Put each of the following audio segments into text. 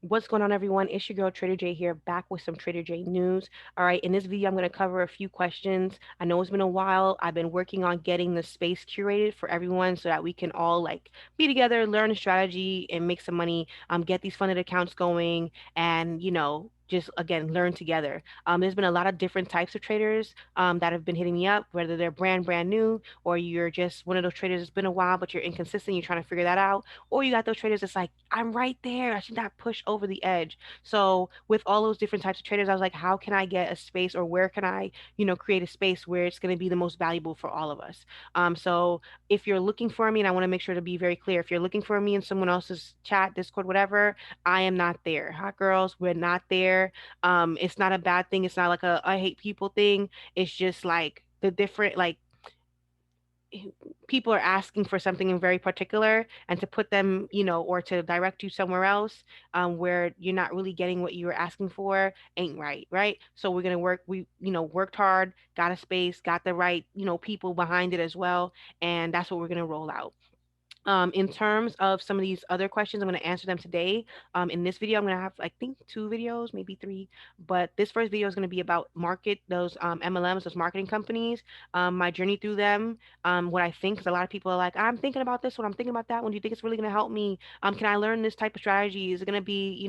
What's going on, everyone? It's your girl Trader J here, back with some Trader J news. All right, in this video, I'm going to cover a few questions. I know it's been a while. I've been working on getting the space curated for everyone so that we can all like be together, learn a strategy, and make some money. Get these funded accounts going, and just again learn together. There's been a lot of different types of traders that have been hitting me up, whether they're brand new, or you're just one of those traders that's been a while but you're inconsistent. You're trying to figure that out, or you got those traders that's like, I'm right there. I should not push over the edge. So with all those different types of traders, I was like, how can I get a space, or where can I, create a space where it's going to be the most valuable for all of us? So if you're looking for me, and I want to make sure to be very clear, if you're looking for me in someone else's chat, Discord, whatever, I am not there. Hot girls, we're not there. It's not a bad thing. It's not like a I hate people thing. It's just like the different like people are asking for something in very particular, and to put them, or to direct you somewhere else, where you're not really getting what you were asking for, ain't right. So we're gonna work. We, worked hard, got a space, got the right, people behind it as well, and that's what we're gonna roll out. In terms of some of these other questions, I'm going to answer them today. In this video, I'm going to have, I think, two videos, maybe three. But this first video is going to be about those MLMs, those marketing companies, my journey through them, what I think, because a lot of people are like, I'm thinking about this one, I'm thinking about that one. Do you think it's really going to help me? Can I learn this type of strategy? Is it going to be,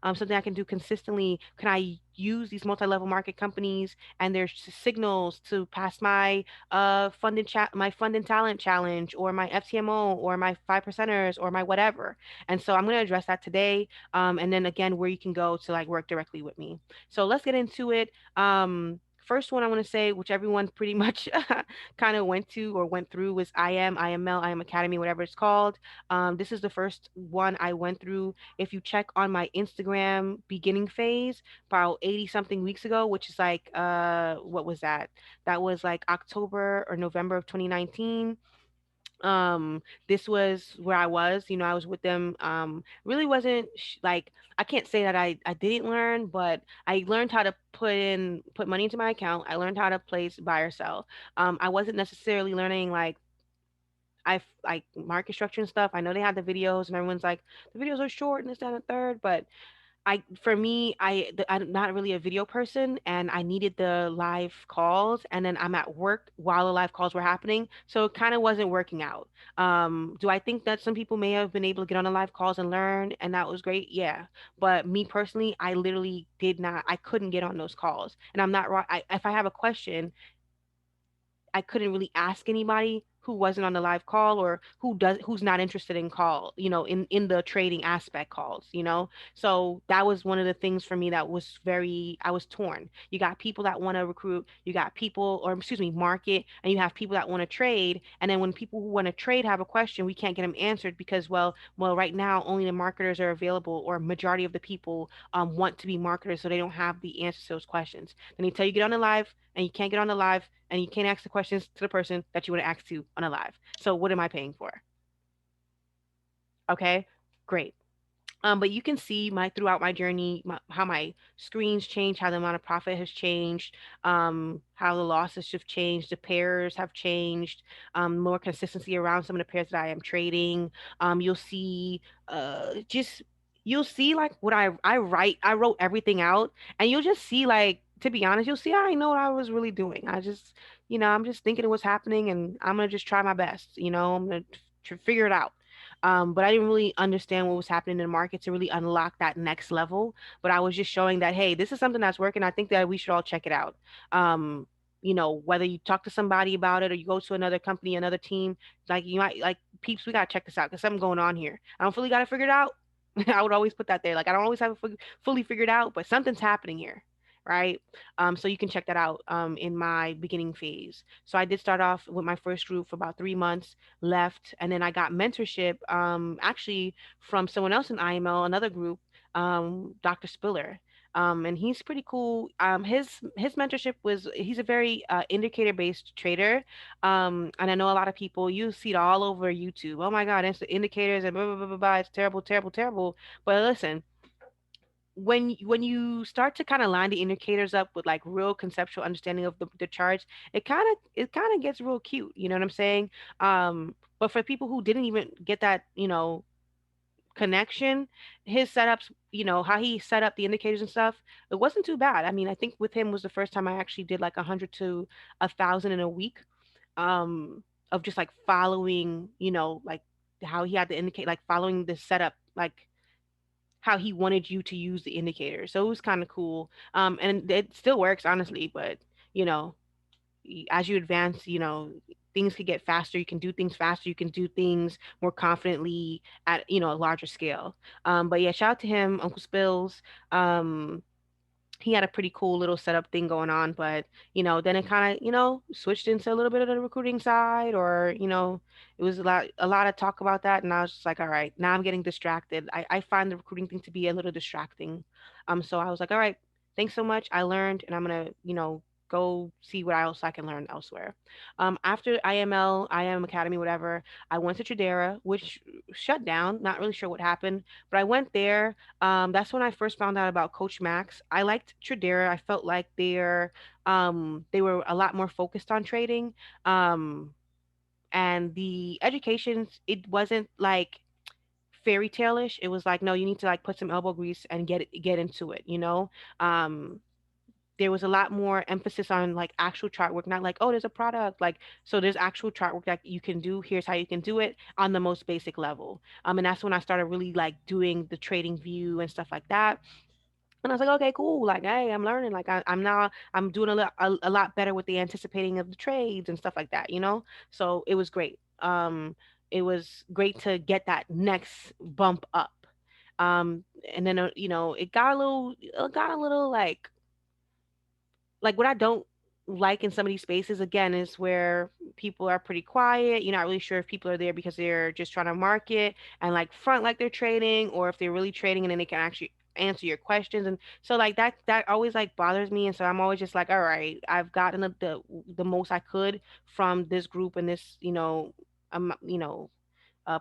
something I can do consistently? Can I use these multi-level market companies and their signals to pass my my fund and talent challenge, or my FTMO, or my five percenters, or my whatever. And so I'm going to address that today. And then again, where you can go to like work directly with me. So let's get into it. First one I want to say, which everyone pretty much kind of went to or went through, was IM Academy, whatever it's called. This is the first one I went through. If you check on my Instagram beginning phase, about 80 something weeks ago, which is like, what was that? That was like October or November of 2019. This was where I was, I was with them. Really wasn't like, I can't say that I didn't learn, but I learned how to put money into my account. I learned how to place buy or sell. I wasn't necessarily learning like like market structure and stuff. I know they had the videos and everyone's like, the videos are short and this, that, and the third, but for me, I'm not really a video person, and I needed the live calls, and then I'm at work while the live calls were happening, so it kind of wasn't working out. Do I think that some people may have been able to get on the live calls and learn, and that was great? Yeah, but me personally, I literally did not. I couldn't get on those calls, and I'm not right. If I have a question, I couldn't really ask anybody who wasn't on the live call, or who's not interested in call, in the trading aspect calls, So that was one of the things for me that was I was torn. You got people that want to recruit, you got people, or excuse me, market, and you have people that want to trade. And then when people who want to trade have a question, we can't get them answered because, well, right now only the marketers are available, or majority of the people want to be marketers, so they don't have the answers to those questions. Then they tell you get on the live, and you can't get on the live, and you can't ask the questions to the person that you want to ask to on a live. So what am I paying for? Okay, great. But you can see throughout my journey, how my screens change, how the amount of profit has changed, how the losses have changed, the pairs have changed, more consistency around some of the pairs that I am trading. You'll see, just you'll see like what I wrote everything out, and you'll just see like. To be honest, you'll see I didn't know what I was really doing. I'm just thinking of what's happening, and I'm gonna just try my best. I'm gonna figure it out. But I didn't really understand what was happening in the market to really unlock that next level. But I was just showing that, hey, this is something that's working. I think that we should all check it out. Whether you talk to somebody about it, or you go to another company, another team, like you might like, peeps, we gotta check this out because something going on here. I don't fully got to figure it out. I would always put that there. Like, I don't always have it fully figured out, but something's happening here, right? So you can check that out in my beginning phase. So I did start off with my first group for about 3 months, left, and then I got mentorship, actually from someone else in IML, another group, Dr. Spiller. And he's pretty cool. His mentorship was, he's a very indicator based trader. And I know a lot of people, you see it all over YouTube. Oh my God, it's the indicators and blah blah blah blah blah. It's terrible, terrible, terrible. But listen, when you start to kind of line the indicators up with like real conceptual understanding of the charts, it kind of gets real cute. You know what I'm saying? But for people who didn't even get that, connection, his setups, how he set up the indicators and stuff, it wasn't too bad. I mean, I think with him was the first time I actually did like 100 to 1,000 in a week, um, of just like following, like how he had to indicate, like following the setup, like how he wanted you to use the indicator. So it was kind of cool. And it still works, honestly, but you know, as you advance, things could get faster. You can do things faster. You can do things more confidently at, a larger scale. But yeah, shout out to him, Uncle Spills. Um, he had a pretty cool little setup thing going on, but then it kind of switched into a little bit of the recruiting side, or it was a lot of talk about that, and I was just like, all right, now I'm getting distracted. I find the recruiting thing to be a little distracting. So I was like, all right, thanks so much, I learned, and I'm gonna go see what else I can learn elsewhere. After IM Academy, whatever, I went to Tradera, which shut down. Not really sure what happened, but I went there. That's when I first found out about Coach Max. I liked Tradera. I felt like they were a lot more focused on trading. Um, and the education, it wasn't like fairy tale-ish. It was like, no, you need to like put some elbow grease and get into it. Um, there was a lot more emphasis on like actual chart work, not like, oh, there's a product, like, so there's actual chart work that you can do. Here's how you can do it on the most basic level. And that's when I started really like doing the trading view and stuff like that. And I was like, okay, cool. Like, hey, I'm learning. Like, I'm doing a lot better with the anticipating of the trades and stuff like that. So it was great. It was great to get that next bump up. And then, it got a little like what I don't like in some of these spaces again is where people are pretty quiet. You're not really sure if people are there because they're just trying to market and like front like they're trading, or if they're really trading and then they can actually answer your questions. And so like that always like bothers me. And so I'm always just like, all right, I've gotten the most I could from this group and this,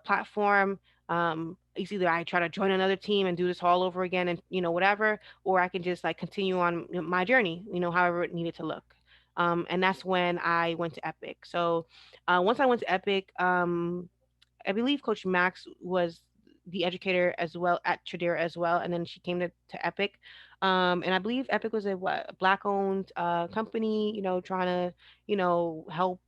platform. It's either I try to join another team and do this all over again and whatever, or I can just like continue on my journey, however it needed to look. And that's when I went to Epic. So once I went to Epic, I believe Coach Max was the educator as well at Tradera as well, and then she came to Epic. And I believe Epic was a black owned company, trying to help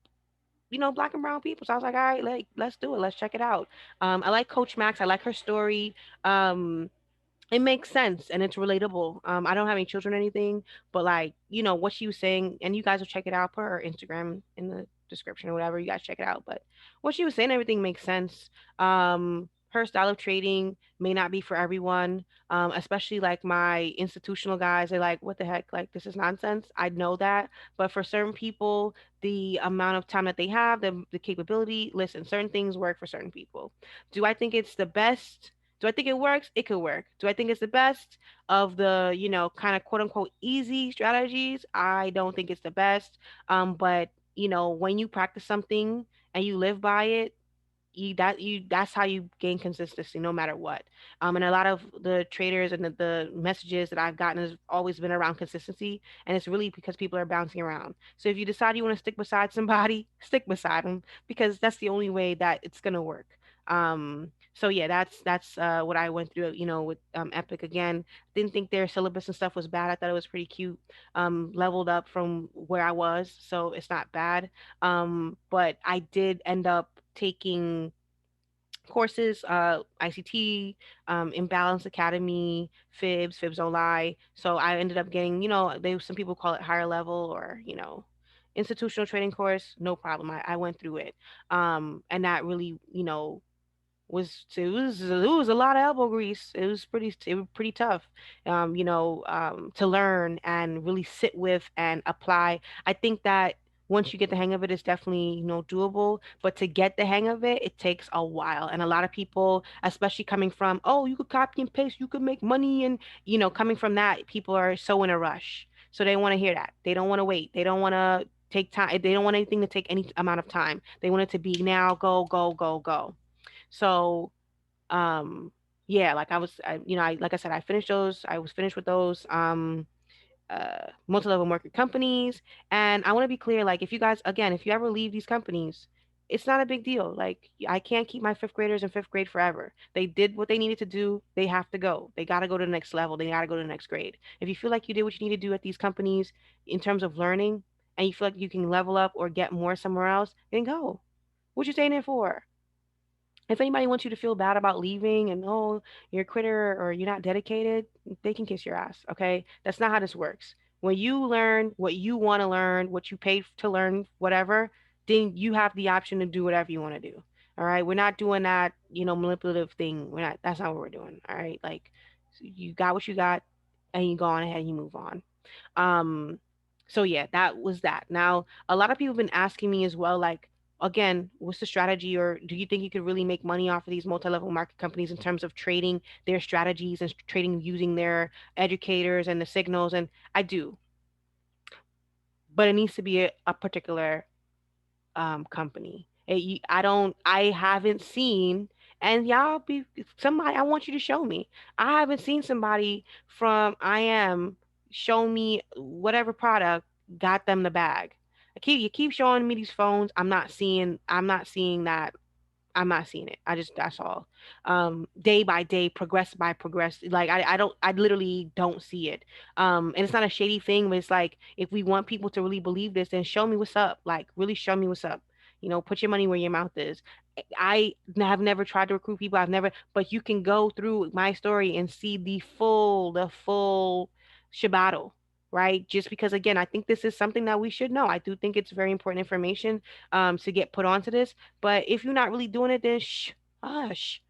black and brown people. So I was like, all right, let's do it. Let's check it out. I like Coach Max. I like her story. It makes sense and it's relatable. I don't have any children or anything, but like, what she was saying, and you guys will check it out, put her Instagram in the description or whatever, you guys check it out. But what she was saying, everything makes sense. Her style of trading may not be for everyone. Especially like my institutional guys, they're like, what the heck? Like, this is nonsense. I know that. But for certain people, the amount of time that they have, the capability, listen, certain things work for certain people. Do I think it's the best? Do I think it works? It could work. Do I think it's the best of the, kind of quote unquote easy strategies? I don't think it's the best. But when you practice something and you live by it, that's how you gain consistency no matter what. And a lot of the traders and the messages that I've gotten has always been around consistency, and it's really because people are bouncing around. So if you decide you want to stick beside somebody, stick beside them, because that's the only way that it's gonna work. So yeah, that's what I went through, with Epic. Again, didn't think their syllabus and stuff was bad. I thought it was pretty cute. Leveled up from where I was, so it's not bad. But I did end up taking courses, ICT, Imbalance Academy, Fibs Don't Lie. So I ended up getting, some people call it higher level, or, institutional trading course. No problem. I went through it. And that really, it was a lot of elbow grease. It was pretty tough, to learn and really sit with and apply. I think that once you get the hang of it, it's definitely doable. But to get the hang of it, it takes a while. And a lot of people, especially coming from, oh, you could copy and paste, you could make money, and coming from that, people are so in a rush, so they want to hear that. They don't want to wait. They don't want to take time. They don't want anything to take any amount of time. They want it to be now, go, go, go, go. So, um, yeah, like like I said, I finished those. I was finished with those multi-level market companies. And I want to be clear, like, if you guys, again, if you ever leave these companies, It's not a big deal. Like, I can't keep my fifth graders in fifth grade forever. They did what they needed to do. They have to go. They got to go to the next level. They got to go to the next grade. If you feel like you did what you need to do at these companies in terms of learning, and you feel like you can level up or get more somewhere else, then go. What you staying there for? If anybody wants you to feel bad about leaving and, oh, you're a quitter or you're not dedicated, they can kiss your ass. Okay, that's not how this works. When you learn what you want to learn, what you paid to learn, whatever, then you have the option to do whatever you want to do. All right, we're not doing that, manipulative thing. We're not. That's not what we're doing. All right, like, you got what you got, and you go on ahead and you move on. Um, so yeah, that was that. Now, a lot of people have been asking me as well, like, again, what's the strategy, or do you think you could really make money off of these multi-level market companies in terms of trading their strategies and trading using their educators and the signals? And I do, but it needs to be a particular company. I don't, I haven't seen, and y'all be somebody. I want you to show me. I haven't seen somebody from IM show me whatever product got them the bag. You keep showing me these phones. I'm not seeing that. I'm not seeing it. I just, that's all. Day by day, progress by progress. Like, I literally don't see it. And it's not a shady thing, but it's like, if we want people to really believe this, then show me what's up. Like, really show me what's up. Put your money where your mouth is. I have never tried to recruit people. I've never, but you can go through my story and see the full shabattle, right? Just because, again, I think this is something that we should know. I do think it's very important information to get put onto this. But if you're not really doing it, then hush,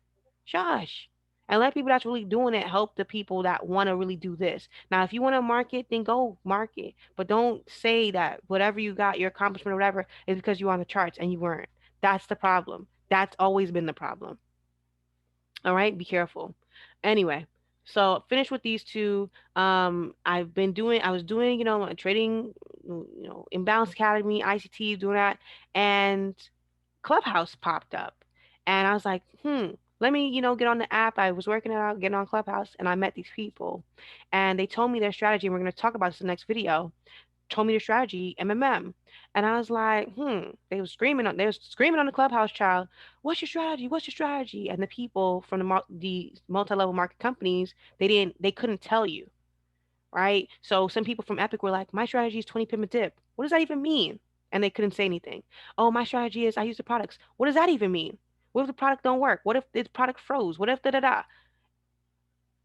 shush. And let people that's really doing it help the people that want to really do this. Now, if you want to market, then go market. But don't say that whatever you got, your accomplishment or whatever, is because you're on the charts and you weren't. That's the problem. That's always been the problem. All right, be careful. Anyway, so finish with these two. I was doing, trading, Imbalance Academy, ICT, doing that, and Clubhouse popped up, and I was like, let me, get on the app. I was working it out, getting on Clubhouse, and I met these people, and they told me their strategy. And we're going to talk about this in the next video. Told me their strategy, MMM, and I was like, They was screaming on the Clubhouse, child. What's your strategy? What's your strategy? And the people from the multi-level market companies, they couldn't tell you, right? So some people from Epic were like, my strategy is 20 pip dip. What does that even mean? And they couldn't say anything. Oh, my strategy is I use the products. What does that even mean? What if the product don't work? What if the product froze? What if da da da?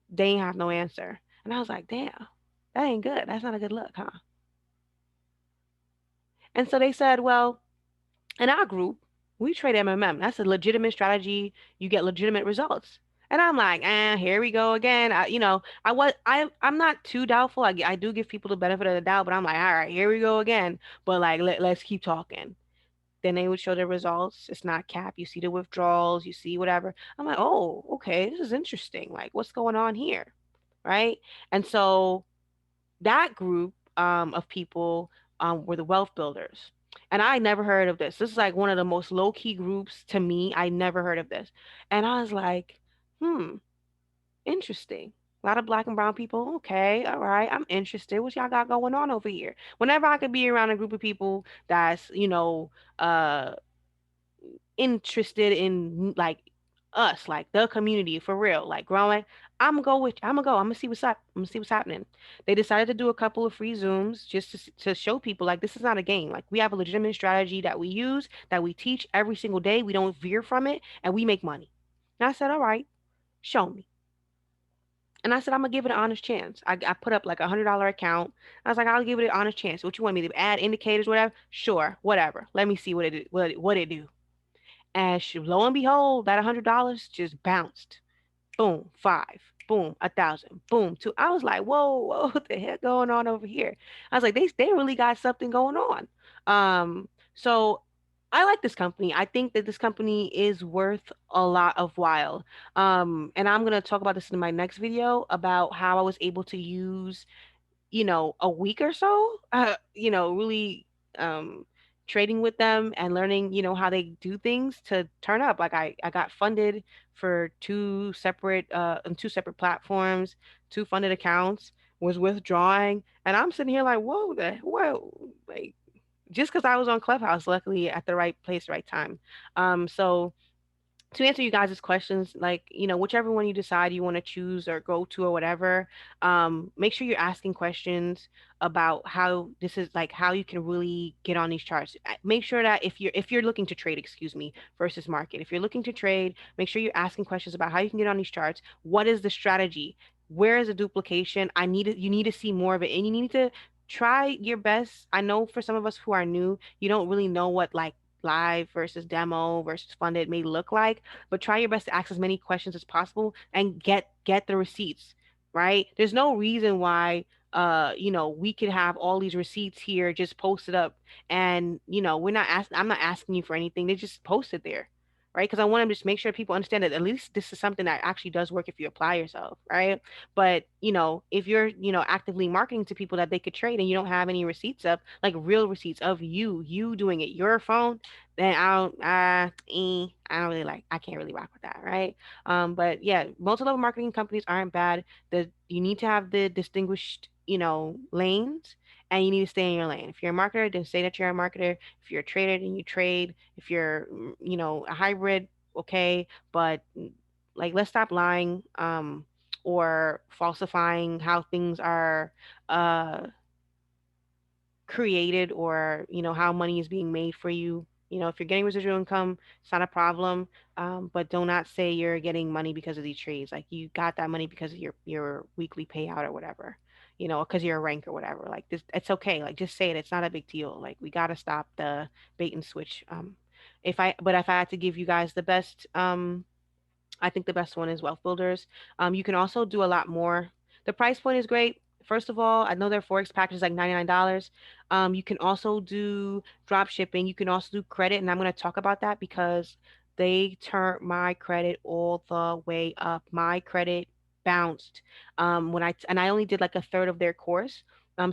They ain't have no answer. And I was like, damn, that ain't good. That's not a good look, huh? And so they said, well, in our group, we trade MMM. That's a legitimate strategy. You get legitimate results. And I'm like, here we go again. I'm not too doubtful. I do give people the benefit of the doubt, but I'm like, all right, here we go again. But like, let's keep talking. Then they would show the results. It's not cap. You see the withdrawals. You see whatever. I'm like, oh, okay, this is interesting. Like, what's going on here, right? And so that group of people were the wealth builders. And I never heard of this. This is like one of the most low key groups to me. I never heard of this. And I was like, hmm, interesting. A lot of black and brown people. Okay, all right. I'm interested. What y'all got going on over here? Whenever I could be around a group of people that's, interested in like us, like the community for real, like growing, I'm gonna go with you. I'm gonna go. I'm gonna see what's up. I'm gonna see what's happening. They decided to do a couple of free Zooms just to show people like this is not a game. Like we have a legitimate strategy that we use, that we teach every single day. We don't veer from it, and we make money. And I said, all right, show me. And I said, I'm gonna give it an honest chance. I put up like $100 account. I was like, I'll give it an honest chance. What you want me to add indicators, whatever? Sure, whatever. Let me see what it do. And lo and behold, that $100 just bounced. Boom, five. Boom, 1,000. Boom, two. I was like, whoa, what the heck going on over here? I was like, they really got something going on. So I like this company. I think that this company is worth a lot of while. And I'm gonna talk about this in my next video about how I was able to use a week or so, really um, trading with them and learning, how they do things to turn up. Like I got funded for on two separate platforms, two funded accounts, was withdrawing, and I'm sitting here like, whoa, like just because I was on Clubhouse, luckily at the right place, right time. So to answer you guys' questions, like, whichever one you decide you want to choose or go to or whatever, make sure you're asking questions about how this is like how you can really get on these charts. Make sure that if you're looking to trade, excuse me, versus market. If you're looking to trade, make sure you're asking questions about how you can get on these charts. What is the strategy? Where is the duplication? You need to see more of it, and you need to try your best. I know for some of us who are new, you don't really know what like live versus demo versus funded may look like, but try your best to ask as many questions as possible and get the receipts, right? There's no reason why we could have all these receipts here just posted up, and I'm not asking you for anything. They just posted there. Right, because I want to just make sure people understand that at least this is something that actually does work if you apply yourself, right? But if you're actively marketing to people that they could trade and you don't have any receipts of like real receipts of you doing it your phone, then I don't really like I can't really rock with that, right? But yeah, multi-level marketing companies aren't bad. You need to have the distinguished, lanes, and you need to stay in your lane. If you're a marketer, then say that you're a marketer. If you're a trader, then you trade. If you're, a hybrid, okay, but like let's stop lying or falsifying how things are uh created, or how money is being made for you. If you're getting residual income, it's not a problem. But do not say you're getting money because of these trades. Like you got that money because of your weekly payout or whatever, because you're a rank or whatever. Like this, it's okay. Like just say it. It's not a big deal. Like we gotta stop the bait and switch. If I had to give you guys the best, I think the best one is Wealth Builders. You can also do a lot more. The price point is great. First of all, I know their Forex package is like $99. You can also do drop shipping. You can also do credit, and I'm going to talk about that because they turned my credit all the way up. My credit bounced and I only did like a third of their course.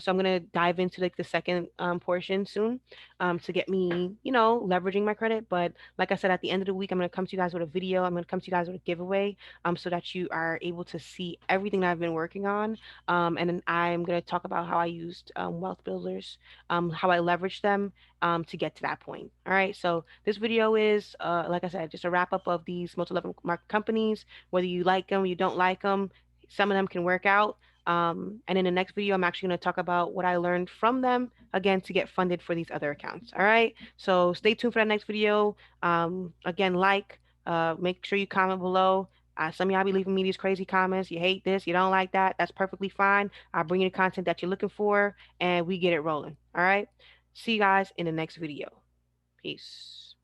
So I'm gonna dive into like the second portion soon, to get me, leveraging my credit. But like I said, at the end of the week, I'm going to come to you guys with a video. I'm going to come to you guys with a giveaway, so that you are able to see everything that I've been working on. And then I'm going to talk about how I used wealth builders, how I leveraged them to get to that point. All right. So this video is, like I said, just a wrap up of these multi-level market companies, whether you like them, you don't like them. Some of them can work out. And in the next video, I'm actually going to talk about what I learned from them again to get funded for these other accounts. All right. So stay tuned for that next video. Again, make sure you comment below. Some of y'all be leaving me these crazy comments. You hate this, you don't like that. That's perfectly fine. I'll bring you the content that you're looking for, and we get it rolling. All right. See you guys in the next video. Peace.